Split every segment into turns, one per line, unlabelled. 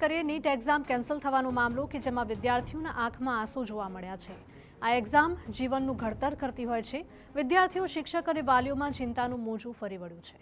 કરીએ NEET exam cancel થવાનો મામલો કે જેમાં વિદ્યાર્થીઓના આંખમાં આંસુ જોવા મળ્યા છે। આ એક્ઝામ જીવનનું ઘડતર કરતી હોય છે। વિદ્યાર્થીઓ, શિક્ષક અને વાલીઓમાં ચિંતાનું મોજું ફરી વળ્યું છે।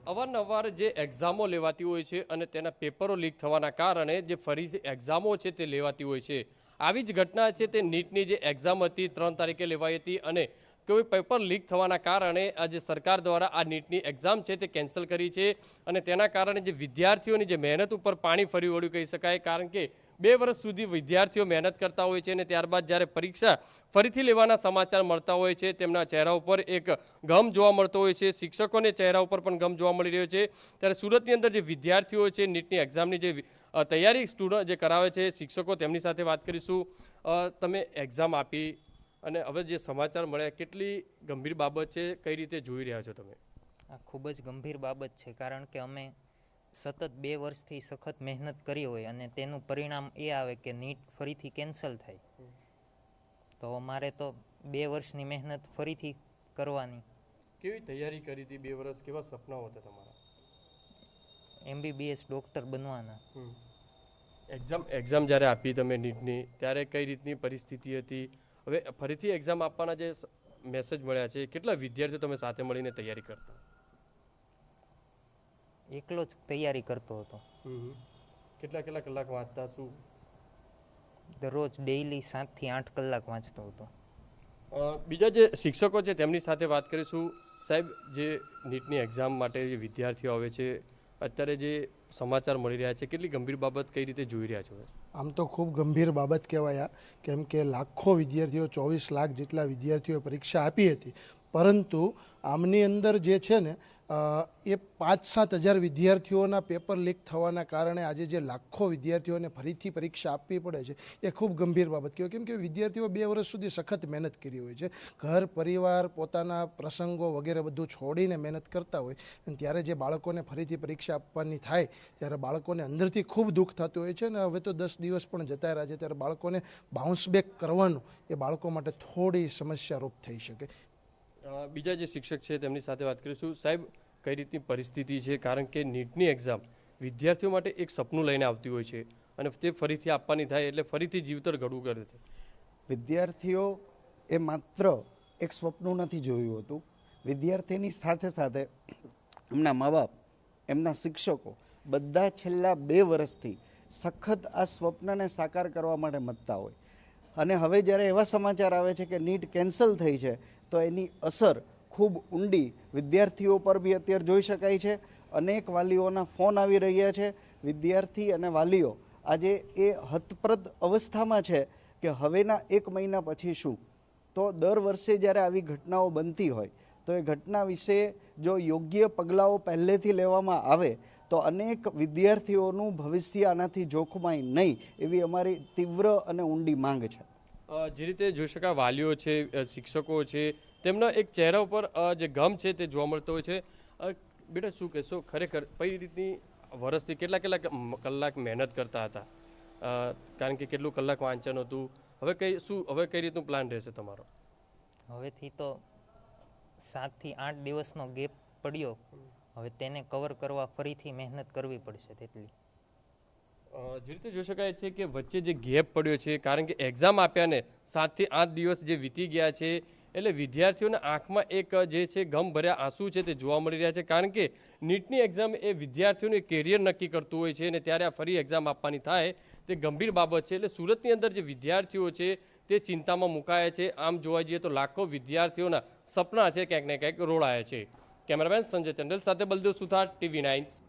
અવારનવાર જે એક્ઝામો લેવાતી હોય છે અને તેના પેપરો લીક થવાના કારણે જે ફરી એક્ઝામો છે તે લેવાતી હોય છે। આવી જ ઘટના છે તે નીટની જે એક્ઝામ હતી 3 તારીખે લેવાઈ હતી અને કોઈ પેપર લીક થવાના કારણે આજે સરકાર દ્વારા આ નીટની એક્ઝામ છે તે કેન્સલ કરી છે અને તેના કારણે જે વિદ્યાર્થીઓની જે મહેનત ઉપર પાણી ફરી વળ્યું કહી શકાય। કારણ કે 2 વર્ષ સુધી વિદ્યાર્થીઓ મહેનત કરતા હોય છે અને ત્યારબાદ જ્યારે પરીક્ષા ફરીથી લેવાના સમાચાર મળતા હોય છે તેમના ચહેરા ઉપર એક ગમ જોવા મળતો હોય છે। શિક્ષકોને ચહેરા ઉપર પણ ગમ જોવા મળી રહ્યો છે। ત્યારે સુરતની અંદર જે વિદ્યાર્થીઓ છે નીટની એક્ઝામની જે તૈયારી સ્ટુડન્ટ જે કરાવે છે શિક્ષકો તેમની સાથે વાત કરીશું। તમે એક્ઝામ આપી અને હવે જે સમાચાર મળ્યા કેટલી ગંભીર બાબત છે, કઈ રીતે જોઈ રહ્યા છો તમે?
આ ખૂબ જ ગંભીર બાબત છે, કારણ કે અમે સતત 2 વર્ષથી સખત મહેનત કરી હોય અને તેનું પરિણામ એ આવે કે નીટ ફરીથી કેન્સલ થાય તો અમારે તો 2 વર્ષની મહેનત ફરીથી કરવાની।
કેવી તૈયારી કરી હતી 2 વર્ષ, કેવા સપનાઓ હતા તમારા?
MBBS ડૉક્ટર બનવાના।
એક્ઝામ જ્યારે આપી તમે નીટની ત્યારે કઈ રીતની પરિસ્થિતિ હતી? હવે ફરીથી એક્ઝામ આપવાના જે મેસેજ મળ્યા છે, કેટલા વિદ્યાર્થીઓ તમે સાથે મળીને તૈયારી કરતા?
એકલો જ તૈયારી કરતો હતો।
કેટલા કલાક વાંચતા? શું
દરરોજ ડેઈલી 7 થી 8 કલાક વાંચતો હતો।
બીજા જે શિક્ષકો છે તેમની સાથે વાત કરીશું। સાહેબ, જે નીટની એક્ઝામ માટે જે વિદ્યાર્થીઓ આવે છે અત્યારે જે સમાચાર મળી રહ્યા છે, કેટલી ગંભીર બાબત કઈ રીતે જોઈ રહ્યા છો?
આમ તો ખૂબ ગંભીર બાબત કહેવાય, કેમ કે લાખો વિદ્યાર્થીઓ 24 લાખ જેટલા વિદ્યાર્થીઓ પરીક્ષા આપી હતી, પરંતુ આમની અંદર જે છે ને એ 5-7 હજાર વિદ્યાર્થીઓના પેપર લીક થવાના કારણે આજે જે લાખો વિદ્યાર્થીઓને ફરીથી પરીક્ષા આપવી પડે છે એ ખૂબ ગંભીર બાબત કહેવાય। કેમ કે વિદ્યાર્થીઓ 2 વર્ષ સુધી સખત મહેનત કરી હોય છે, ઘર પરિવાર પોતાના પ્રસંગો વગેરે બધું છોડીને મહેનત કરતા હોય અને ત્યારે જે બાળકોને ફરીથી પરીક્ષા આપવાની થાય ત્યારે બાળકોને અંદરથી ખૂબ દુઃખ થતું હોય છે અને હવે તો 10 દિવસ પણ જતા રહ્યા છે ત્યારે બાળકોને બાઉન્સ બેક કરવાનું એ બાળકો માટે થોડી સમસ્યારૂપ થઈ શકે।
બીજા જે શિક્ષક છે તેમની સાથે વાત કરીશું। સાહેબ, કઈ રીતની પરિસ્થિતિ છે? કારણ કે નીટની એક્ઝામ વિદ્યાર્થીઓ માટે એક સપનું લઈને આવતી હોય છે અને તે ફરીથી આપવાની થાય એટલે ફરીથી જીવતર ઘડવું કરે છે।
વિદ્યાર્થીઓ એ માત્ર એક સ્વપ્ન નથી જોયું હતું, વિદ્યાર્થીની સાથે સાથે એમના મા બાપ, એમના શિક્ષકો બધા છેલ્લા 2 વર્ષથી સખત આ સ્વપ્નને સાકાર કરવા માટે મથતા હોય અને હવે જ્યારે એવા સમાચાર આવે છે કે નીટ કેન્સલ થઈ છે તો એની અસર ખૂબ ઊંડી વિદ્યાર્થીઓ પર બી અત્યારે જોઈ શકાય છે। અનેક વાલીઓના ફોન આવી રહ્યા છે। વિદ્યાર્થી અને વાલીઓ આજે એ હતપ્રત અવસ્થામાં છે કે હવેના 1 મહિના પછી શું। તો દર વર્ષે જ્યારે આવી ઘટનાઓ બનતી હોય તો એ ઘટના વિશે જો યોગ્ય પગલાઓ પહેલેથી લેવામાં આવે તો અનેક વિદ્યાર્થીઓનું ભવિષ્ય આનાથી જોખમાય નહીં, એવી અમારી તીવ્ર અને ઊંડી માંગ છે।
જે રીતે જોઈ શકાય વાલીઓ છે, શિક્ષકો છે, તેમના એક ચહેરા ઉપર જે ગમ છે તે જોવા મળતો હોય છે। બેટા, શું કહેશો? ખરેખર કઈ રીતની વર્ષથી કેટલા કલાક મહેનત કરતા હતા? કારણ કે કેટલું કલાક વાંચન હતું? હવે કઈ રીતનું પ્લાન રહેશે તમારો?
હવેથી તો 7 થી 8 દિવસનો ગેપ પડ્યો, હવે તેને કવર કરવા ફરીથી મહેનત કરવી પડશે તેટલી।
જે રીતે જોઈ શકાય છે કે વચ્ચે જે ગેપ પડ્યો છે કારણ કે એક્ઝામ આપ્યાને 7 થી 8 દિવસ જે વીતી ગયા છે એટલે વિદ્યાર્થીઓના આંખમાં એક જે છે ગમ ભર્યા આંસુ છે તે જોવા મળી રહ્યા છે। કારણ કે નીટની એક્ઝામ એ વિદ્યાર્થીઓનું કેરિયર નક્કી કરતું હોય છે અને ત્યારે આ ફરી એક્ઝામ આપવાની થાય તે ગંભીર બાબત છે। એટલે સુરતની અંદર જે વિદ્યાર્થીઓ છે તે ચિંતામાં મુકાયા છે। આમ જોવા જઈએ તો લાખો વિદ્યાર્થીઓના સપના છે ક્યાંક ને ક્યાંક રોળાયા છે। કેમેરામેન સંજય ચંડલ સાથે બલદેવ સુથાર, TV9।